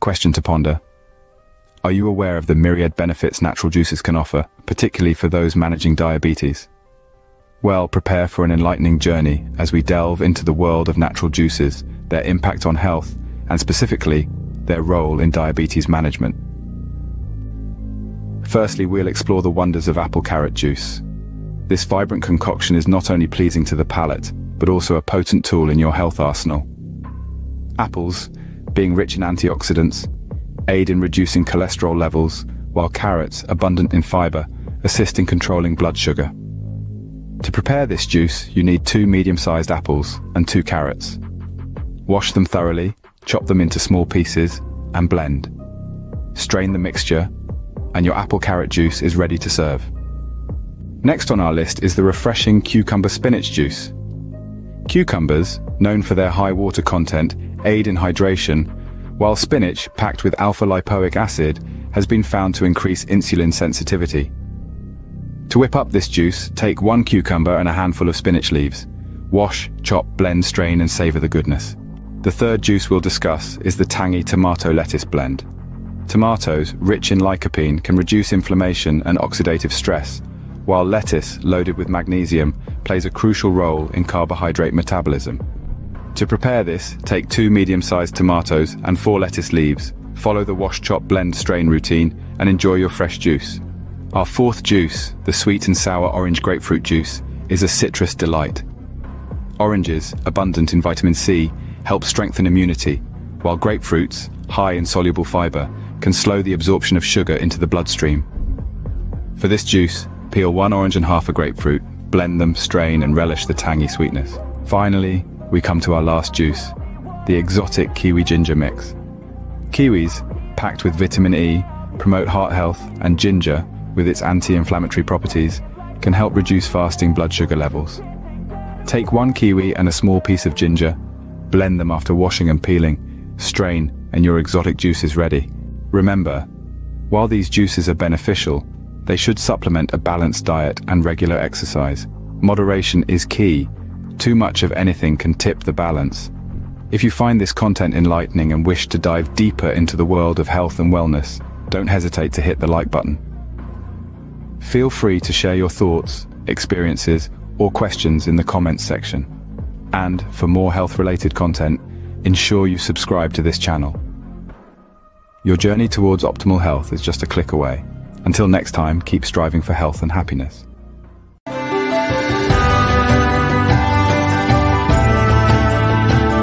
question to ponder. Are you aware of the myriad benefits natural juices can offer, particularly for those managing diabetes? Well, prepare for an enlightening journey as we delve into the world of natural juices, their impact on health, and specifically, their role in diabetes management. Firstly, we'll explore the wonders of apple carrot juice. This vibrant concoction is not only pleasing to the palate, but also a potent tool in your health arsenal. Apples, being rich in antioxidants, aid in reducing cholesterol levels, while carrots, abundant in fiber, assist in controlling blood sugar. To prepare this juice, you need 2 medium-sized apples and 2 carrots. Wash them thoroughly, chop them into small pieces, and blend. Strain the mixture, and your apple carrot juice is ready to serve. Next on our list is the refreshing cucumber spinach juice. Cucumbers, known for their high water content, aid in hydration, while spinach, packed with alpha-lipoic acid, has been found to increase insulin sensitivity. To whip up this juice, take 1 cucumber and a handful of spinach leaves. Wash, chop, blend, strain, and savor the goodness. The third juice we'll discuss is the tangy tomato-lettuce blend. Tomatoes, rich in lycopene, can reduce inflammation and oxidative stress, while lettuce, loaded with magnesium, plays a crucial role in carbohydrate metabolism. To prepare this, take 2 medium-sized tomatoes and 4 lettuce leaves, follow the wash, chop, blend, strain routine, and enjoy your fresh juice. Our fourth juice, the sweet and sour orange grapefruit juice, is a citrus delight. Oranges, abundant in vitamin C, help strengthen immunity, while grapefruits, high in soluble fiber, can slow the absorption of sugar into the bloodstream. For this juice, peel 1 orange and half a grapefruit, blend them, strain, and relish the tangy sweetness. Finally, we come to our last juice, the exotic kiwi ginger mix. Kiwis, packed with vitamin E, promote heart health, and ginger, with its anti-inflammatory properties, can help reduce fasting blood sugar levels. Take 1 kiwi and a small piece of ginger, blend them after washing and peeling, strain, and your exotic juice is ready. Remember, while these juices are beneficial, they should supplement a balanced diet and regular exercise. Moderation is key. Too much of anything can tip the balance. If you find this content enlightening and wish to dive deeper into the world of health and wellness, don't hesitate to hit the like button. Feel free to share your thoughts, experiences, or questions in the comments section. And for more health-related content, ensure you subscribe to this channel. Your journey towards optimal health is just a click away. Until next time, keep striving for health and happiness.